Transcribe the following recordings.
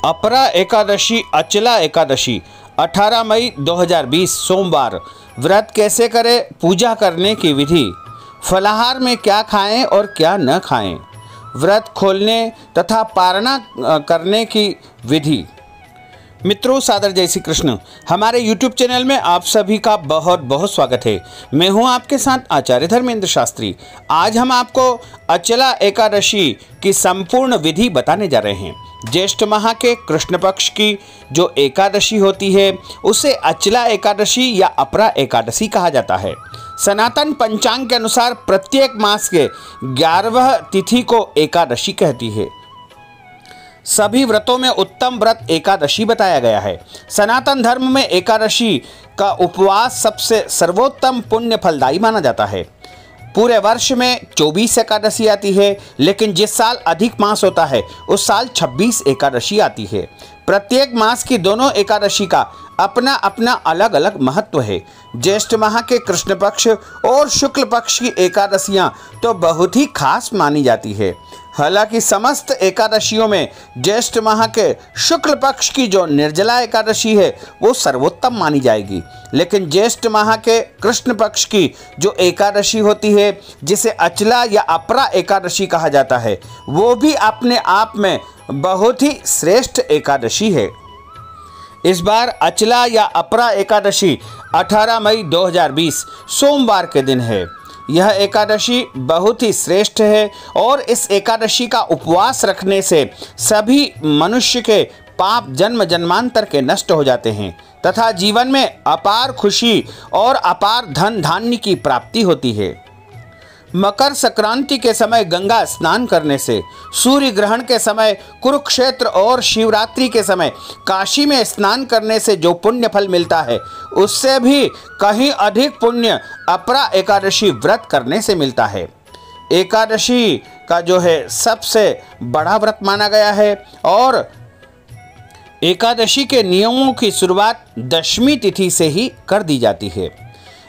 अपरा एकादशी, अचला एकादशी 18 मई 2020 सोमवार। व्रत कैसे करें, पूजा करने की विधि, फलाहार में क्या खाएं और क्या न खाएं, व्रत खोलने तथा पारणा करने की विधि। मित्रों, सादर जय श्री कृष्ण। हमारे YouTube चैनल में आप सभी का बहुत बहुत स्वागत है। मैं हूं आपके साथ आचार्य धर्मेंद्र शास्त्री। आज हम आपको अचला एकादशी की संपूर्ण विधि बताने जा रहे हैं। ज्येष्ठ माह के कृष्ण पक्ष की जो एकादशी होती है उसे अचला एकादशी या अपरा एकादशी कहा जाता है। सनातन पंचांग के अनुसार प्रत्येक मास के 11वें तिथि को एकादशी कहती है। सभी व्रतों में उत्तम व्रत एकादशी बताया गया है। सनातन धर्म में एकादशी का उपवास सबसे सर्वोत्तम पुण्य फलदायी माना जाता है। पूरे वर्ष में 24 एकादशी आती है, लेकिन जिस साल अधिक मास होता है उस साल 26 एकादशी आती है। प्रत्येक मास की दोनों एकादशी का अपना अपना अलग अलग महत्व है। ज्येष्ठ माह के कृष्ण पक्ष और शुक्ल पक्ष की एकादशियां तो बहुत ही खास मानी जाती है। हालांकि समस्त एकादशियों में ज्येष्ठ माह के शुक्ल पक्ष की जो निर्जला एकादशी है वो सर्वोत्तम मानी जाएगी, लेकिन ज्येष्ठ माह के कृष्ण पक्ष की जो एकादशी होती है जिसे अचला या अपरा एकादशी कहा जाता है वो भी अपने आप में बहुत ही श्रेष्ठ एकादशी है। इस बार अचला या अपरा एकादशी 18 मई 2020 सोमवार के दिन है। यह एकादशी बहुत ही श्रेष्ठ है और इस एकादशी का उपवास रखने से सभी मनुष्य के पाप जन्म जन्मांतर के नष्ट हो जाते हैं तथा जीवन में अपार खुशी और अपार धन धान्य की प्राप्ति होती है। मकर संक्रांति के समय गंगा स्नान करने से, सूर्य ग्रहण के समय कुरुक्षेत्र और शिवरात्रि के समय काशी में स्नान करने से जो पुण्य फल मिलता है उससे भी कहीं अधिक पुण्य अपरा एकादशी व्रत करने से मिलता है। एकादशी का जो है सबसे बड़ा व्रत माना गया है और एकादशी के नियमों की शुरुआत दशमी तिथि से ही कर दी जाती है।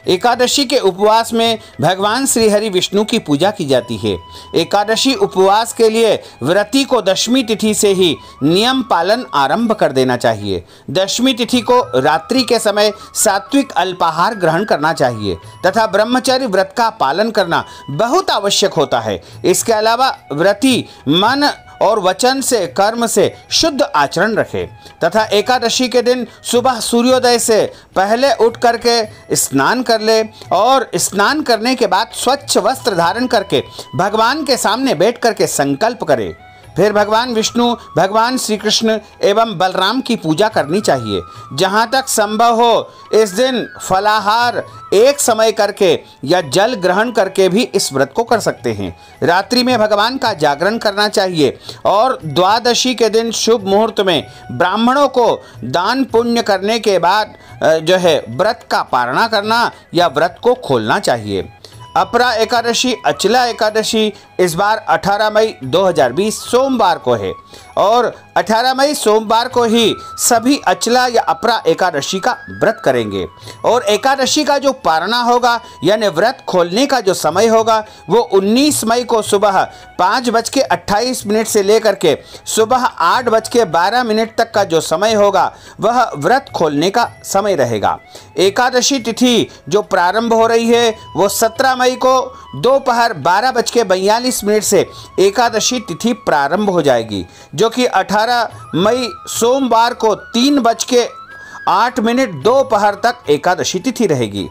एकादशी के उपवास में भगवान श्री हरि विष्णु की पूजा की जाती है। एकादशी उपवास के लिए व्रती को दशमी तिथि से ही नियम पालन आरंभ कर देना चाहिए। दशमी तिथि को रात्रि के समय सात्विक अल्पाहार ग्रहण करना चाहिए तथा ब्रह्मचर्य व्रत का पालन करना बहुत आवश्यक होता है। इसके अलावा व्रती मन और वचन से, कर्म से शुद्ध आचरण रखे तथा एकादशी के दिन सुबह सूर्योदय से पहले उठ करके स्नान कर ले और स्नान करने के बाद स्वच्छ वस्त्र धारण करके भगवान के सामने बैठ करके संकल्प करे। फिर भगवान विष्णु, भगवान श्री कृष्ण एवं बलराम की पूजा करनी चाहिए। जहाँ तक संभव हो इस दिन फलाहार एक समय करके या जल ग्रहण करके भी इस व्रत को कर सकते हैं। रात्रि में भगवान का जागरण करना चाहिए और द्वादशी के दिन शुभ मुहूर्त में ब्राह्मणों को दान पुण्य करने के बाद जो है व्रत का पारणा करना या व्रत को खोलना चाहिए। अपरा एकादशी, अचला एकादशी इस बार 18 मई 2020 सोमवार को है और 18 मई सोमवार को ही सभी अचला या अपरा एकादशी का व्रत करेंगे और एकादशी का जो पारणा होगा यानी व्रत खोलने का जो समय होगा वो 19 मई को सुबह 5:28 से लेकर के सुबह 8:12 तक का जो समय होगा वह व्रत खोलने का समय रहेगा। एकादशी तिथि जो प्रारंभ हो रही है वो 17 मई को दोपहर 12:42 से एकादशी तिथि प्रारंभ हो जाएगी, जो कि 18 मई सोमवार को 3:08 दोपहर तक एकादशी तिथि रहेगी।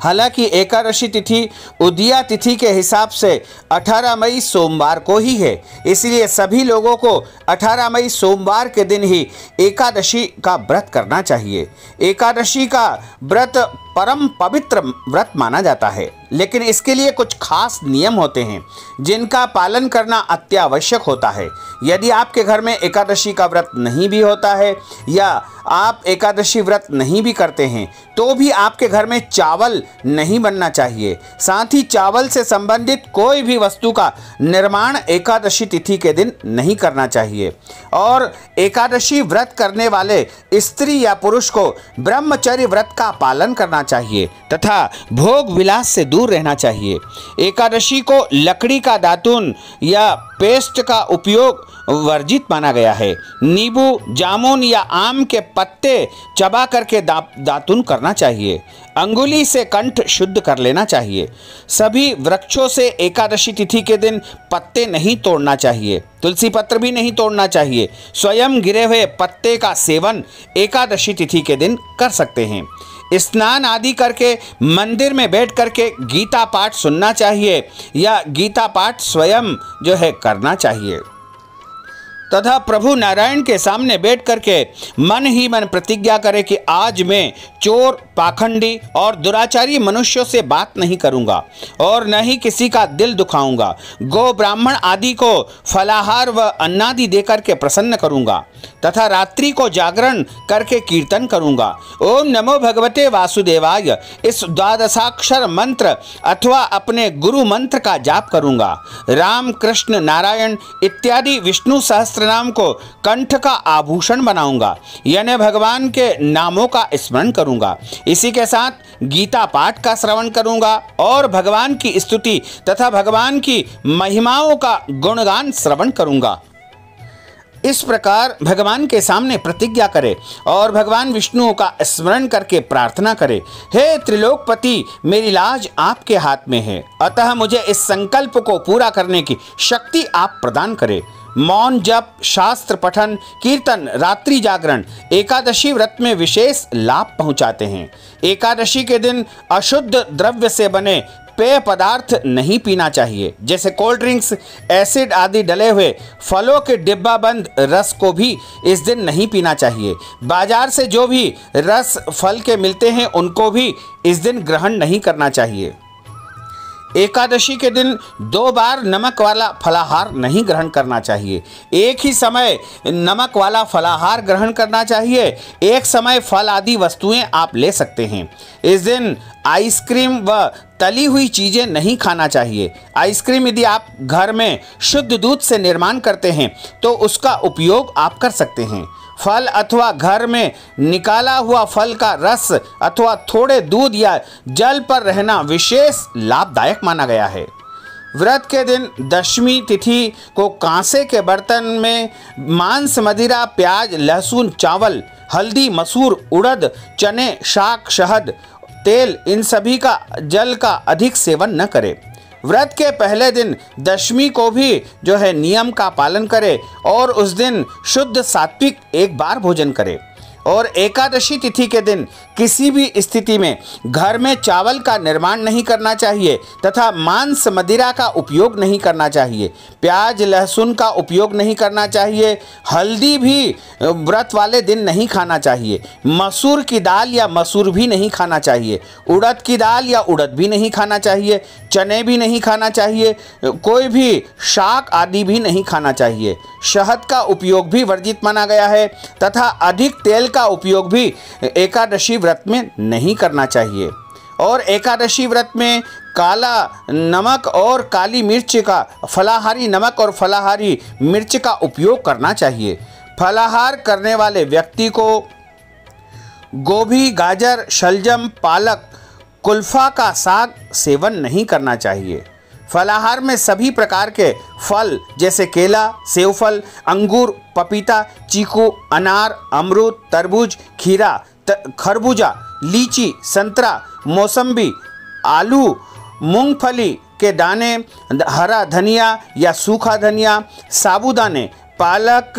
हालांकि एकादशी तिथि उदया तिथि के हिसाब से 18 मई सोमवार को ही है, इसलिए सभी लोगों को 18 मई सोमवार के दिन ही एकादशी का व्रत करना चाहिए। एकादशी का व्रत परम पवित्र व्रत माना जाता है, लेकिन इसके लिए कुछ खास नियम होते हैं जिनका पालन करना अत्यावश्यक होता है। यदि आपके घर में एकादशी का व्रत नहीं भी होता है या आप एकादशी व्रत नहीं भी करते हैं तो भी आपके घर में चावल नहीं बनना चाहिए। साथ ही चावल से संबंधित कोई भी वस्तु का निर्माण एकादशी तिथि के दिन नहीं करना चाहिए और एकादशी व्रत करने वाले स्त्री या पुरुष को ब्रह्मचर्य व्रत का पालन करना चाहिए तथा भोग विलास से दूर रहना चाहिए। एकादशी को लकड़ी का दातुन या पेस्ट का उपयोग वर्जित माना गया है। नींबू, जामुन या आम के पत्ते चबा करके दातुन करना चाहिए। अंगुली से कंठ शुद्ध कर लेना चाहिए। सभी वृक्षों से एकादशी तिथि के दिन पत्ते नहीं तोड़ना चाहिए। तुलसी पत्र भी नहीं तोड़ना चाहिए। स्वयं गिरे हुए पत्ते का सेवन एकादशी तिथि के दिन कर सकते हैं। स्नान आदि करके मंदिर में बैठ करके गीता पाठ सुनना चाहिए या गीता पाठ स्वयं जो है करना चाहिए तथा प्रभु नारायण के सामने बैठ करके मन ही मन प्रतिज्ञा करे कि आज मैं चोर, पाखंडी और दुराचारी मनुष्यों से बात नहीं करूंगा और न ही किसी का दिल दुखाऊंगा। गौ, ब्राह्मण आदि को फलाहार व अन्नादि देकर के प्रसन्न करूंगा तथा रात्रि को जागरण करके कीर्तन करूंगा। ओम नमो भगवते वासुदेवाय इस द्वादशाक्षर मंत्र अथवा अपने गुरु मंत्र का जाप करूंगा। राम, कृष्ण, नारायण इत्यादि विष्णु सहस्त्रनाम को कंठ का आभूषण बनाऊंगा, यानी भगवान के नामों का स्मरण करूंगा। इसी के साथ गीता पाठ का श्रवण करूंगा और भगवान की स्तुति तथा भगवान की महिमाओं का गुणगान श्रवण करूंगा। इस प्रकार भगवान के सामने प्रतिज्ञा करे और भगवान विष्णु का स्मरण करके प्रार्थना करे, हे त्रिलोकपति, मेरी लाज आपके हाथ में है, अतः मुझे इस संकल्प को पूरा करने की शक्ति आप प्रदान करें। मौन जप, शास्त्र पठन, कीर्तन, रात्रि जागरण एकादशी व्रत में विशेष लाभ पहुंचाते हैं। एकादशी के दिन अशुद्ध द्रव्य से बने पेय पदार्थ नहीं पीना चाहिए, जैसे कोल्ड ड्रिंक्स, एसिड आदि डले हुए फलों के डिब्बाबंद रस को भी इस दिन नहीं पीना चाहिए। बाजार से जो भी रस फल के मिलते हैं उनको भी इस दिन ग्रहण नहीं करना चाहिए। एकादशी के दिन 2 बार नमक वाला फलाहार नहीं ग्रहण करना चाहिए। एक ही समय नमक वाला फलाहार ग्रहण करना चाहिए। एक समय फल आदि वस्तुएं आप ले सकते हैं। इस दिन आइसक्रीम व तली हुई चीज़ें नहीं खाना चाहिए। आइसक्रीम यदि आप घर में शुद्ध दूध से निर्माण करते हैं तो उसका उपयोग आप कर सकते हैं। फल अथवा घर में निकाला हुआ फल का रस अथवा थोड़े दूध या जल पर रहना विशेष लाभदायक माना गया है। व्रत के दिन दशमी तिथि को कांसे के बर्तन में मांस, मदिरा, प्याज, लहसुन, चावल, हल्दी, मसूर, उड़द, चने, शाक, शहद, तेल इन सभी का जल का अधिक सेवन न करें। व्रत के पहले दिन दशमी को भी जो है नियम का पालन करें और उस दिन शुद्ध सात्विक एक बार भोजन करें। और एकादशी तिथि के दिन किसी भी स्थिति में घर में चावल का निर्माण नहीं करना चाहिए तथा मांस, मदिरा का उपयोग नहीं करना चाहिए। प्याज, लहसुन का उपयोग नहीं करना चाहिए। हल्दी भी व्रत वाले दिन नहीं खाना चाहिए। मसूर की दाल या मसूर भी नहीं खाना चाहिए। उड़द की दाल या उड़द भी नहीं खाना चाहिए। चने भी नहीं खाना चाहिए। कोई भी शाक आदि भी नहीं खाना चाहिए। शहद का उपयोग भी वर्जित माना गया है तथा अधिक तेल का उपयोग भी एकादशी व्रत में नहीं करना चाहिए। और एकादशी व्रत में काला नमक और काली मिर्च का, फलाहारी नमक और फलाहारी मिर्च का उपयोग करना चाहिए। फलाहार करने वाले व्यक्ति को गोभी, गाजर, शलजम, पालक, कुल्फा का साग सेवन नहीं करना चाहिए। फलाहार में सभी प्रकार के फल जैसे केला, सेवफल, अंगूर, पपीता, चीकू, अनार, अमरूद, तरबूज, खीरा, खरबूजा, लीची, संतरा, मौसम्बी, आलू, मूंगफली के दाने, हरा धनिया या सूखा धनिया, साबूदाने, पालक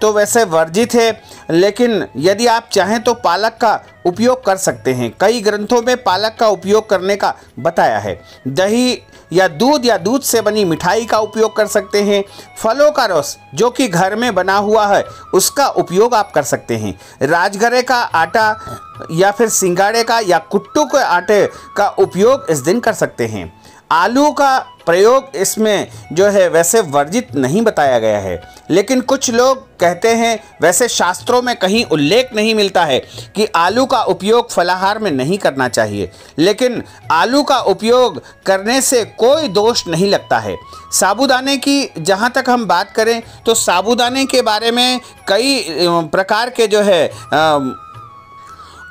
तो वैसे वर्जित है, लेकिन यदि आप चाहें तो पालक का उपयोग कर सकते हैं। कई ग्रंथों में पालक का उपयोग करने का बताया है। दही या दूध से बनी मिठाई का उपयोग कर सकते हैं। फलों का रस जो कि घर में बना हुआ है उसका उपयोग आप कर सकते हैं। राजगरे का आटा या फिर सिंगाड़े का या कुट्टू के आटे का उपयोग इस दिन कर सकते हैं। आलू का प्रयोग इसमें जो है वैसे वर्जित नहीं बताया गया है, लेकिन कुछ लोग कहते हैं, वैसे शास्त्रों में कहीं उल्लेख नहीं मिलता है कि आलू का उपयोग फलाहार में नहीं करना चाहिए, लेकिन आलू का उपयोग करने से कोई दोष नहीं लगता है। साबूदाने की जहाँ तक हम बात करें तो साबूदाने के बारे में कई प्रकार के जो है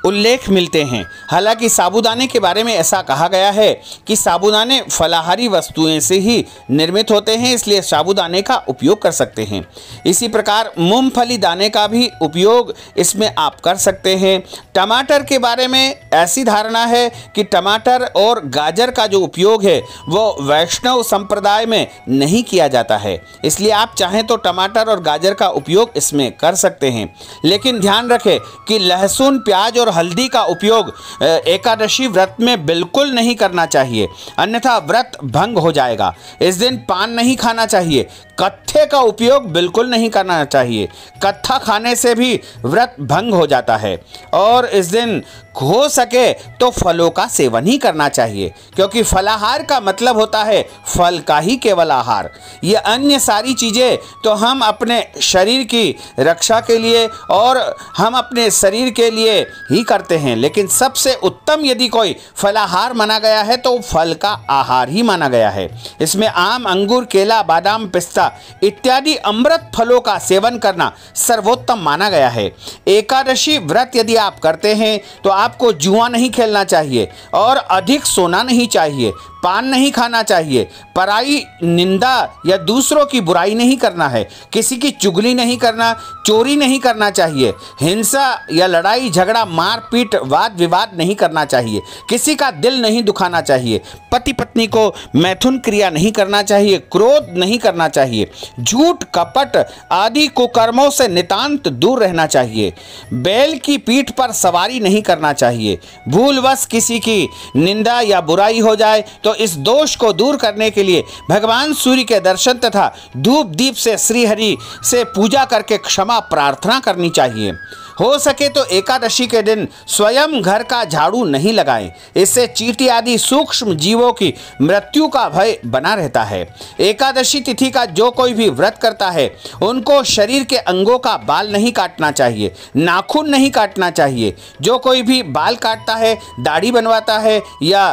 उल्लेख मिलते हैं। हालांकि साबूदाने के बारे में ऐसा कहा गया है कि साबूदाने फलाहारी वस्तुएं से ही निर्मित होते हैं, इसलिए साबूदाने का उपयोग कर सकते हैं। इसी प्रकार मूंगफली दाने का भी उपयोग इसमें आप कर सकते हैं। टमाटर के बारे में ऐसी धारणा है कि टमाटर और गाजर का जो उपयोग है वो वैष्णव संप्रदाय में नहीं किया जाता है, इसलिए आप चाहें तो टमाटर और गाजर का उपयोग इसमें कर सकते हैं। लेकिन ध्यान रखें कि लहसुन, प्याज और हल्दी का उपयोग एकादशी व्रत में बिल्कुल नहीं करना चाहिए, अन्यथा व्रत भंग हो जाएगा। इस दिन पान नहीं खाना चाहिए, कत्थे का उपयोग बिल्कुल नहीं करना चाहिए, कत्था खाने से भी व्रत भंग हो जाता है। और इस दिन हो सके तो फलों का सेवन ही करना चाहिए, क्योंकि फलाहार का मतलब होता है फल का ही केवल आहार। ये अन्य सारी चीज़ें तो हम अपने शरीर की रक्षा के लिए और हम अपने शरीर के लिए ही करते हैं, लेकिन सबसे उत्तम यदि कोई फलाहार माना गया है तो फल का आहार ही माना गया है। इसमें आम, अंगूर, केला, बादाम, पिस्ता इत्यादि अमृत फलों का सेवन करना सर्वोत्तम माना गया है। एकादशी व्रत यदि आप करते हैं तो आपको जुआ नहीं खेलना चाहिए और अधिक सोना नहीं चाहिए, पान नहीं खाना चाहिए, पराई निंदा या दूसरों की बुराई नहीं करना है, किसी की चुगली नहीं करना, चोरी नहीं करना चाहिए, हिंसा या लड़ाई झगड़ा, मारपीट, वाद विवाद नहीं करना चाहिए, किसी का दिल नहीं दुखाना चाहिए, पति पत्नी को मैथुन क्रिया नहीं करना चाहिए, क्रोध नहीं करना चाहिए, झूठ, कपट आदि कुकर्मों से नितांत दूर रहना चाहिए, बैल की पीठ पर सवारी नहीं करना चाहिए, भूलवश किसी की निंदा या बुराई हो जाए तो इस दोष को दूर करने के लिए भगवान सूर्य के दर्शन तथा धूप दीप से श्री हरि से पूजा करके क्षमा प्रार्थना करनी चाहिए। हो सके तो एकादशी के दिन स्वयं घर का झाड़ू नहीं लगाएं, इससे चींटी आदि सूक्ष्म जीवों की मृत्यु का भय बना रहता है। एकादशी तिथि का जो कोई भी व्रत करता है उनको शरीर के अंगों का बाल नहीं काटना चाहिए, नाखून नहीं काटना चाहिए। जो कोई भी बाल काटता है, दाढ़ी बनवाता है या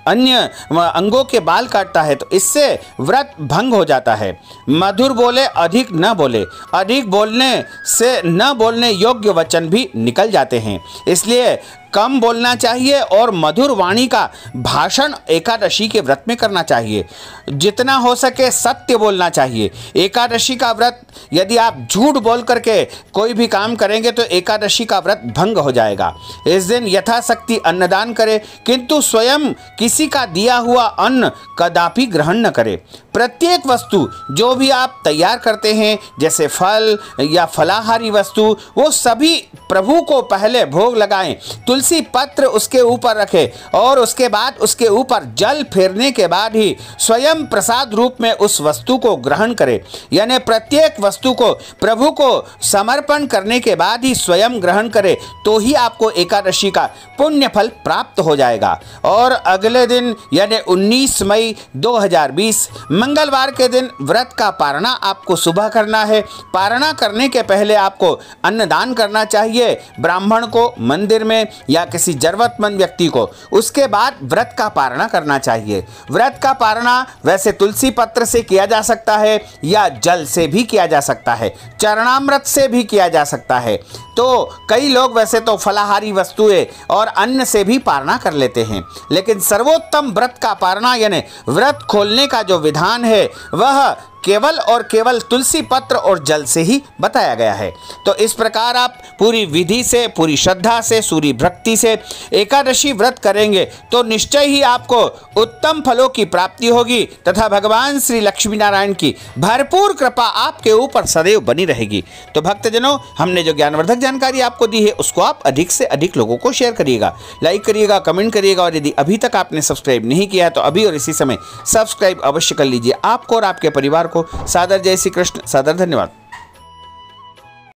अन्य अंगों के बाल काटता है तो इससे व्रत भंग हो जाता है। मधुर बोले, अधिक न बोले, अधिक बोलने से न बोलने योग्य वचन भी निकल जाते हैं, इसलिए कम बोलना चाहिए और मधुर वाणी का भाषण एकादशी के व्रत में करना चाहिए। जितना हो सके सत्य बोलना चाहिए। एकादशी का व्रत यदि आप झूठ बोल करके कोई भी काम करेंगे तो एकादशी का व्रत भंग हो जाएगा। इस दिन यथाशक्ति अन्नदान करें, किंतु स्वयं किसी का दिया हुआ अन्न कदापि ग्रहण न करें। प्रत्येक वस्तु जो भी आप तैयार करते हैं, जैसे फल या फलाहारी वस्तु, वो सभी प्रभु को पहले भोग लगाएं, तुलसी पत्र उसके ऊपर रखें और उसके बाद उसके ऊपर जल फेरने के बाद ही स्वयं प्रसाद रूप में उस वस्तु को ग्रहण करें। यानी प्रत्येक वस्तु को प्रभु को समर्पण करने के बाद ही स्वयं ग्रहण करें, तो ही आपको एकादशी का पुण्य फल प्राप्त हो जाएगा। और अगले दिन यानी 19 मई 2020 मंगलवार के दिन व्रत का पारणा आपको सुबह करना है। पारणा करने के पहले आपको अन्नदान करना चाहिए ब्राह्मण को, मंदिर में या किसी जरूरतमंद व्यक्ति को। उसके बाद व्रत का पारणा करना चाहिए। व्रत का पारणा वैसे तुलसी पत्र से किया जा सकता है या जल से भी किया जा सकता है, चरणामृत से भी किया जा सकता है। तो कई लोग वैसे तो फलाहारी वस्तुएं और अन्न से भी पारणा कर लेते हैं, लेकिन सर्वोत्तम व्रत का पारणा यानी व्रत खोलने का जो विधान है वह केवल और केवल तुलसी पत्र और जल से ही बताया गया है। तो इस प्रकार आप पूरी विधि से, पूरी श्रद्धा से, पूरी भक्ति से एकादशी व्रत करेंगे तो निश्चय ही आपको उत्तम फलों की प्राप्ति होगी तथा भगवान श्री लक्ष्मी नारायण की भरपूर कृपा आपके ऊपर सदैव बनी रहेगी। तो भक्तजनों, हमने जो ज्ञानवर्धक जानकारी आपको दी है उसको आप अधिक से अधिक लोगों को शेयर करिएगा, लाइक करिएगा, कमेंट करिएगा और यदि अभी तक आपने सब्सक्राइब नहीं किया है तो अभी और इसी समय सब्सक्राइब अवश्य कर लीजिए। आपको और आपके परिवार को सादर जय श्री कृष्ण, सादर धन्यवाद।